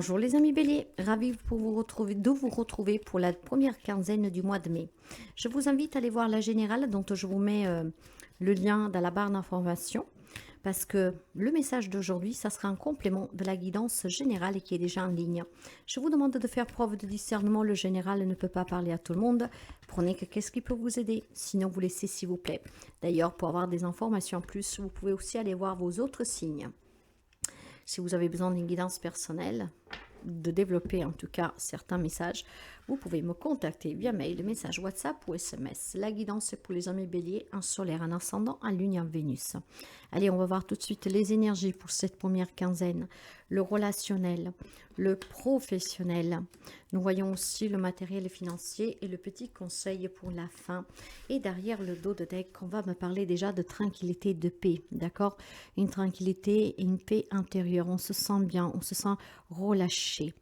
Bonjour les amis béliers, ravi de vous retrouver pour la première quinzaine du mois de mai. Je vous invite à aller voir la générale dont je vous mets le lien dans la barre d'information parce que le message d'aujourd'hui, ça sera un complément de la guidance générale qui est déjà en ligne. Je vous demande de faire preuve de discernement, le général ne peut pas parler à tout le monde. Prenez que qu'est-ce qui peut vous aider, sinon vous laissez s'il vous plaît. D'ailleurs, pour avoir des informations en plus, vous pouvez aussi aller voir vos autres signes. Si vous avez besoin d'une guidance personnelle, de développer en tout cas certains messages, vous pouvez me contacter via mail, message WhatsApp ou SMS. La guidance c'est pour les hommes béliers, un solaire, un ascendant, un lune, un Vénus. Allez, on va voir tout de suite les énergies pour cette première quinzaine. Le relationnel, le professionnel. Nous voyons aussi le matériel financier et le petit conseil pour la fin. Et derrière le dos de deck, on va me parler déjà de tranquillité, de paix, d'accord? Une tranquillité et une paix intérieure. On se sent bien, on se sent relâché.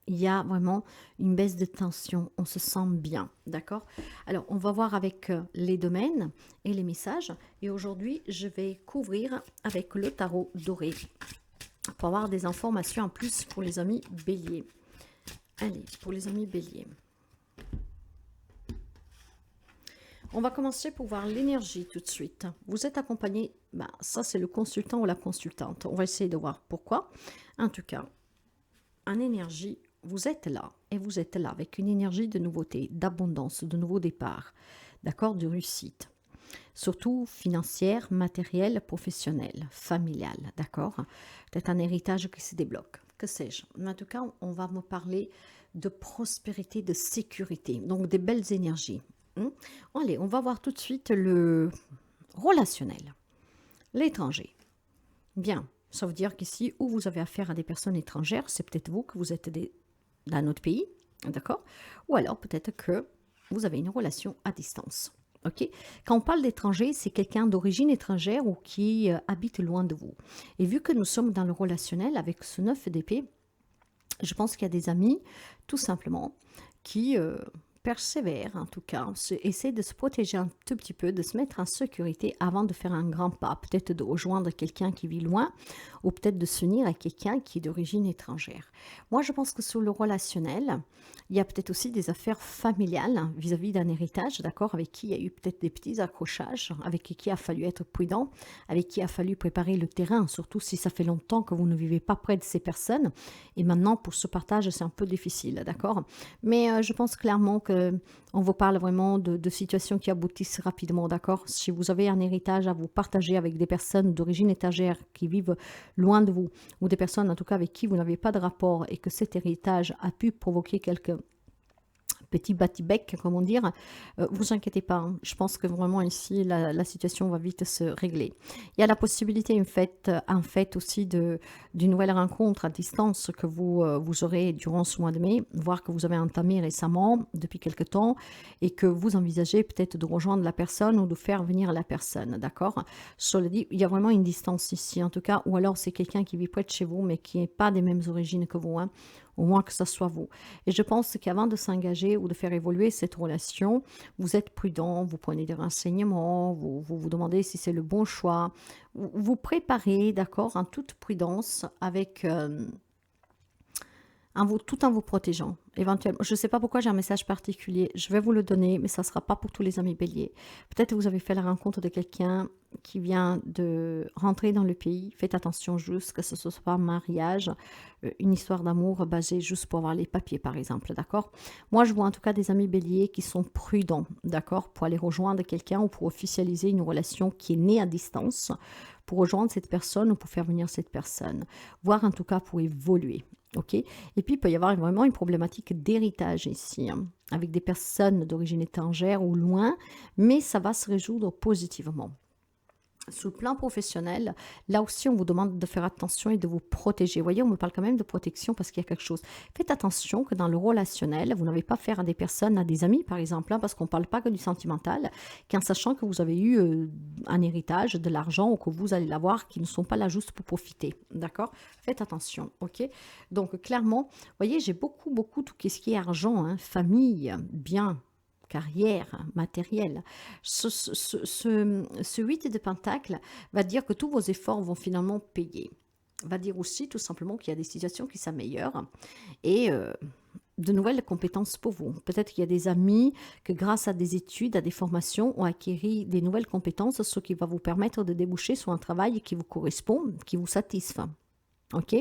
Il y a vraiment une baisse de tension, on se sent bien, d'accord? Alors, on va voir avec les domaines et les messages. Et aujourd'hui, je vais couvrir avec le tarot doré pour avoir des informations en plus pour les amis béliers. Allez, pour les amis béliers. On va commencer pour voir l'énergie tout de suite. Vous êtes accompagné, ça c'est le consultant ou la consultante. On va essayer de voir pourquoi. En tout cas, en énergie, vous êtes là et vous êtes là avec une énergie de nouveauté, d'abondance, de nouveau départ, d'accord, de réussite. Surtout financière, matérielle, professionnelle, familiale, d'accord? Peut-être un héritage qui se débloque, que sais-je. Mais en tout cas, on va me parler de prospérité, de sécurité, donc des belles énergies. Allez, on va voir tout de suite le relationnel, l'étranger. Bien, ça veut dire qu'ici, où vous avez affaire à des personnes étrangères, c'est peut-être vous que vous êtes dans notre pays, d'accord? Ou alors peut-être que vous avez une relation à distance. Ok. Quand on parle d'étranger, c'est quelqu'un d'origine étrangère ou qui habite loin de vous. Et vu que nous sommes dans le relationnel avec ce 9 d'épée, je pense qu'il y a des amis, tout simplement, qui persévèrent, en tout cas, essaient de se protéger un tout petit peu, de se mettre en sécurité avant de faire un grand pas, peut-être de rejoindre quelqu'un qui vit loin, ou peut-être de s'unir à quelqu'un qui est d'origine étrangère. Moi, je pense que sur le relationnel, il y a peut-être aussi des affaires familiales vis-à-vis d'un héritage, d'accord, avec qui il y a eu peut-être des petits accrochages, avec qui il a fallu être prudent, avec qui il a fallu préparer le terrain, surtout si ça fait longtemps que vous ne vivez pas près de ces personnes. Et maintenant, pour ce partage, c'est un peu difficile, d'accord? Mais je pense clairement que on vous parle vraiment de situations qui aboutissent rapidement, d'accord? Si vous avez un héritage à vous partager avec des personnes d'origine étrangère qui vivent loin de vous, ou des personnes en tout cas avec qui vous n'avez pas de rapport et que cet héritage a pu provoquer quelques petits bâti-bec, comment dire, vous inquiétez pas, hein. Je pense que vraiment ici, la situation va vite se régler. Il y a la possibilité, en fait aussi, d'une nouvelle rencontre à distance que vous aurez durant ce mois de mai, voire que vous avez entamé récemment, depuis quelque temps, et que vous envisagez peut-être de rejoindre la personne ou de faire venir la personne, d'accord? Cela dit, il y a vraiment une distance ici, en tout cas, ou alors c'est quelqu'un qui vit près de chez vous, mais qui n'est pas des mêmes origines que vous, hein, au moins que ce soit vous. Et je pense qu'avant de s'engager ou de faire évoluer cette relation, vous êtes prudent, vous prenez des renseignements, vous demandez si c'est le bon choix, vous préparez, d'accord, en toute prudence, avec tout en vous protégeant, éventuellement. Je ne sais pas pourquoi j'ai un message particulier, je vais vous le donner, mais ça ne sera pas pour tous les amis béliers. Peut-être que vous avez fait la rencontre de quelqu'un qui vient de rentrer dans le pays. Faites attention juste que ce ne soit pas un mariage, une histoire d'amour basée juste pour avoir les papiers, par exemple, d'accord? Moi, je vois en tout cas des amis béliers qui sont prudents, d'accord, pour aller rejoindre quelqu'un ou pour officialiser une relation qui est née à distance, pour rejoindre cette personne ou pour faire venir cette personne, voire en tout cas pour évoluer. Ok. Et puis, il peut y avoir vraiment une problématique d'héritage ici, hein, avec des personnes d'origine étrangère ou loin, mais ça va se résoudre positivement. Sur le plan professionnel, là aussi, on vous demande de faire attention et de vous protéger. Vous voyez, on me parle quand même de protection parce qu'il y a quelque chose. Faites attention que dans le relationnel, vous n'avez pas affaire à des personnes, à des amis par exemple, hein, parce qu'on ne parle pas que du sentimental, qu'en sachant que vous avez eu un héritage, de l'argent ou que vous allez l'avoir, qui ne sont pas là juste pour profiter. D'accord? Faites attention, ok? Donc, clairement, vous voyez, j'ai beaucoup tout ce qui est argent, hein, famille, bien, carrière, matériel. Ce 8 de Pentacle va dire que tous vos efforts vont finalement payer. va dire aussi tout simplement qu'il y a des situations qui s'améliorent et de nouvelles compétences pour vous. Peut-être qu'il y a des amis que grâce à des études, à des formations, ont acquis des nouvelles compétences, ce qui va vous permettre de déboucher sur un travail qui vous correspond, qui vous satisfait. Ok.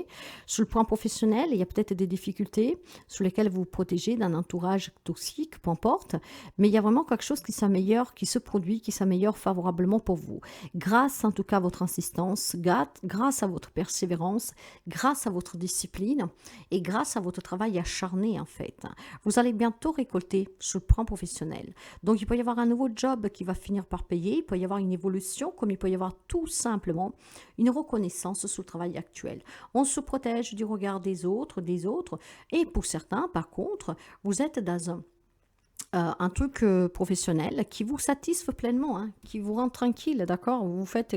Sur le plan professionnel, il y a peut-être des difficultés sur lesquelles vous vous protégez d'un entourage toxique, peu importe, mais il y a vraiment quelque chose qui s'améliore, qui se produit, qui s'améliore favorablement pour vous. Grâce en tout cas à votre insistance, grâce à votre persévérance, grâce à votre discipline et grâce à votre travail acharné en fait. Vous allez bientôt récolter sur le plan professionnel. Donc il peut y avoir un nouveau job qui va finir par payer, il peut y avoir une évolution, comme il peut y avoir tout simplement une reconnaissance sur le travail actuel. On se protège du regard des autres, et pour certains, par contre, vous êtes dans un truc professionnel qui vous satisfait pleinement, hein, qui vous rend tranquille, d'accord? En fait,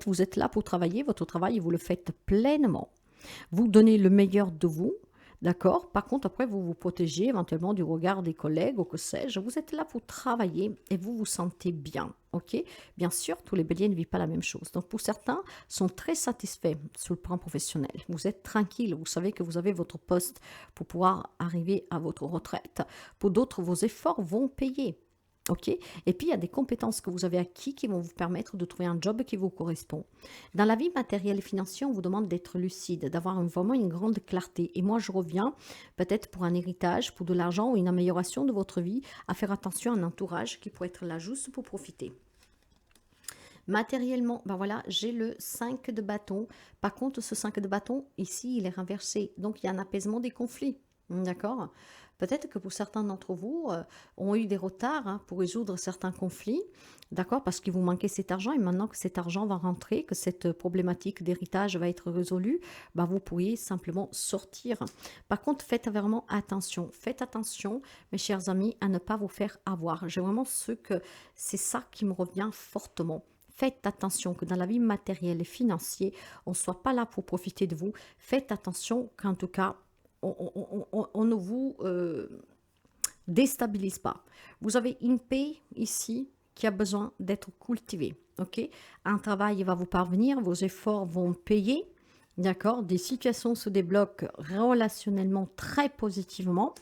vous êtes là pour travailler, votre travail, vous le faites pleinement. Vous donnez le meilleur de vous, d'accord? Par contre, après, vous vous protégez éventuellement du regard des collègues ou que sais-je. Vous êtes là pour travailler et vous vous sentez bien, ok? Bien sûr, tous les béliers ne vivent pas la même chose. Donc, pour certains, sont très satisfaits sur le plan professionnel. Vous êtes tranquille, vous savez que vous avez votre poste pour pouvoir arriver à votre retraite. Pour d'autres, vos efforts vont payer. Ok. Et puis, il y a des compétences que vous avez acquis qui vont vous permettre de trouver un job qui vous correspond. Dans la vie matérielle et financière, on vous demande d'être lucide, d'avoir vraiment une grande clarté. Et moi, je reviens peut-être pour un héritage, pour de l'argent ou une amélioration de votre vie, à faire attention à un entourage qui pourrait être là juste pour profiter. Matériellement, ben voilà, j'ai le 5 de bâton. Par contre, ce 5 de bâton, ici, il est renversé. Donc, il y a un apaisement des conflits. D'accord? Peut-être que pour certains d'entre vous ont eu des retards hein, pour résoudre certains conflits, d'accord, parce qu'il vous manquait cet argent et maintenant que cet argent va rentrer, que cette problématique d'héritage va être résolue, bah, vous pourriez simplement sortir. Par contre, faites vraiment attention. Faites attention, mes chers amis, à ne pas vous faire avoir. J'ai vraiment c'est ça qui me revient fortement. Faites attention que dans la vie matérielle et financière, on ne soit pas là pour profiter de vous. Faites attention qu'en tout cas, on ne vous déstabilise pas. Vous avez une paix ici qui a besoin d'être cultivée. Ok, un travail va vous parvenir, vos efforts vont payer. D'accord, des situations se débloquent relationnellement très positivement.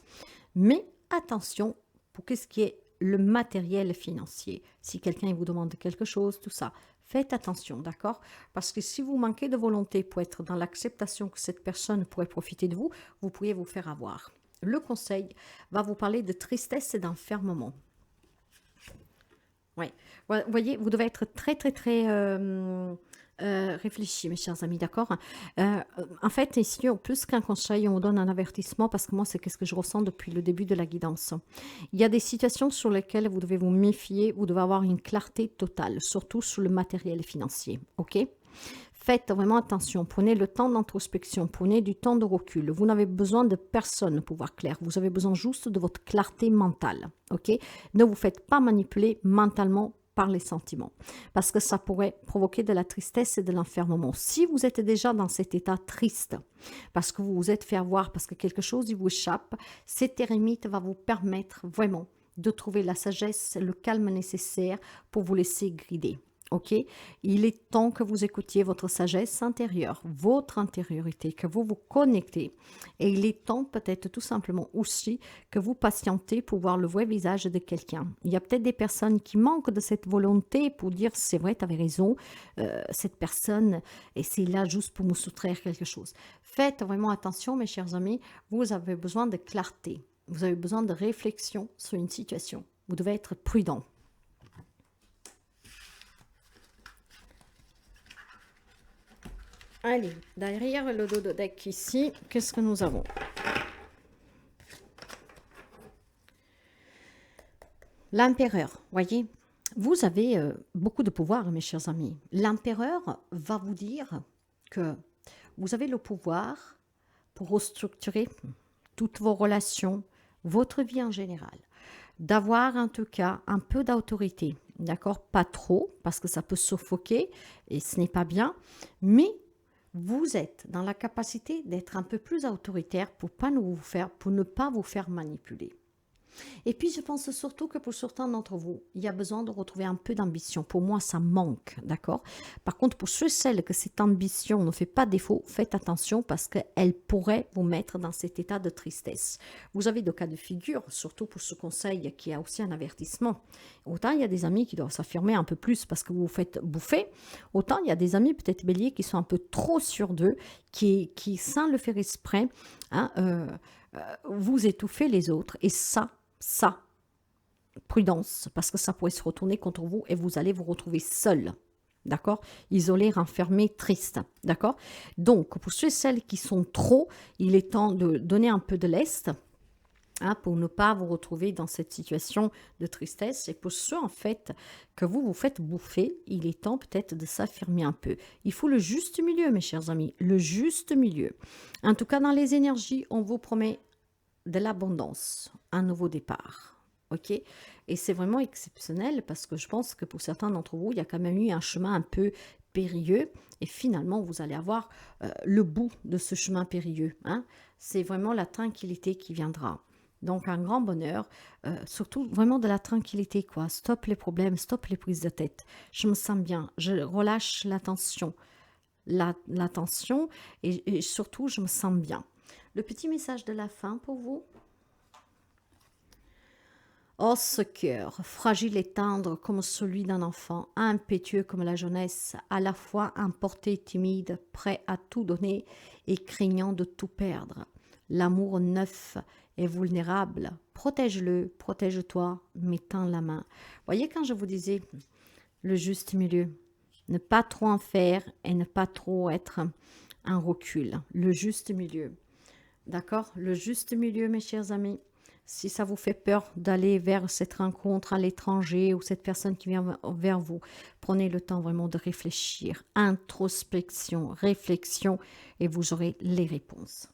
Mais attention pour ce qui est le matériel financier. Si quelqu'un vous demande quelque chose, tout ça, faites attention, d'accord? Parce que si vous manquez de volonté pour être dans l'acceptation que cette personne pourrait profiter de vous, vous pourriez vous faire avoir. Le conseil va vous parler de tristesse et d'enfermement. Oui, vous voyez, vous devez être très, très, très réfléchi, mes chers amis, d'accord? En fait, ici, plus qu'un conseil, on vous donne un avertissement parce que moi, c'est ce que je ressens depuis le début de la guidance. Il y a des situations sur lesquelles vous devez vous méfier, vous devez avoir une clarté totale, surtout sur le matériel financier, ok? Faites vraiment attention, prenez le temps d'introspection, prenez du temps de recul. Vous n'avez besoin de personne pour voir clair, vous avez besoin juste de votre clarté mentale, ok? Ne vous faites pas manipuler mentalement par les sentiments, parce que ça pourrait provoquer de la tristesse et de l'enfermement. Si vous êtes déjà dans cet état triste, parce que vous vous êtes fait avoir, parce que quelque chose vous échappe, cette érémite va vous permettre vraiment de trouver la sagesse, le calme nécessaire pour vous laisser guider. Ok, il est temps que vous écoutiez votre sagesse intérieure, votre intériorité, que vous vous connectez. Et il est temps peut-être tout simplement aussi que vous patientez pour voir le vrai visage de quelqu'un. Il y a peut-être des personnes qui manquent de cette volonté pour dire c'est vrai, tu avais raison, cette personne et c'est là juste pour me soustraire quelque chose. Faites vraiment attention mes chers amis, vous avez besoin de clarté, vous avez besoin de réflexion sur une situation. Vous devez être prudent. Allez, derrière le dos de deck ici, qu'est-ce que nous avons? L'empereur, voyez, vous avez beaucoup de pouvoir, mes chers amis. L'empereur va vous dire que vous avez le pouvoir pour restructurer toutes vos relations, votre vie en général. D'avoir en tout cas un peu d'autorité, d'accord? Pas trop, parce que ça peut suffoquer et ce n'est pas bien, mais vous êtes dans la capacité d'être un peu plus autoritaire pour ne pas vous faire manipuler. Et puis, je pense surtout que pour certains d'entre vous, il y a besoin de retrouver un peu d'ambition. Pour moi, ça manque, d'accord? Par contre, pour ceux et celles que cette ambition ne fait pas défaut, faites attention parce qu'elle pourrait vous mettre dans cet état de tristesse. Vous avez des cas de figure, surtout pour ce conseil qui a aussi un avertissement. Autant il y a des amis qui doivent s'affirmer un peu plus parce que vous vous faites bouffer, autant il y a des amis peut-être béliers qui sont un peu trop sûrs d'eux, qui sans le faire exprès, hein, vous étouffez les autres. Et ça, prudence, parce que ça pourrait se retourner contre vous et vous allez vous retrouver seul. D'accord? Isolé, renfermé, triste. D'accord? Donc, pour ceux et celles qui sont trop, il est temps de donner un peu de lest, hein, pour ne pas vous retrouver dans cette situation de tristesse. Et pour ceux, en fait, que vous vous faites bouffer, il est temps peut-être de s'affirmer un peu. Il faut le juste milieu, mes chers amis, le juste milieu. En tout cas, dans les énergies, on vous promet de l'abondance, un nouveau départ. Ok? Et c'est vraiment exceptionnel parce que je pense que pour certains d'entre vous, il y a quand même eu un chemin un peu périlleux et finalement, vous allez avoir le bout de ce chemin périlleux. Hein? C'est vraiment la tranquillité qui viendra. Donc, un grand bonheur, surtout vraiment de la tranquillité, quoi. Stop les problèmes, stop les prises de tête. Je me sens bien, je relâche la tension, la tension et surtout, je me sens bien. Le petit message de la fin pour vous. Oh, ce cœur, fragile et tendre comme celui d'un enfant, impétueux comme la jeunesse, à la fois emporté et timide, prêt à tout donner et craignant de tout perdre. L'amour neuf est vulnérable. Protège-le, protège-toi, mettant la main. Voyez quand je vous disais le juste milieu, ne pas trop en faire et ne pas trop être un recul. Le juste milieu. D'accord? Le juste milieu, mes chers amis. Si ça vous fait peur d'aller vers cette rencontre à l'étranger ou cette personne qui vient vers vous, prenez le temps vraiment de réfléchir. Introspection, réflexion et vous aurez les réponses.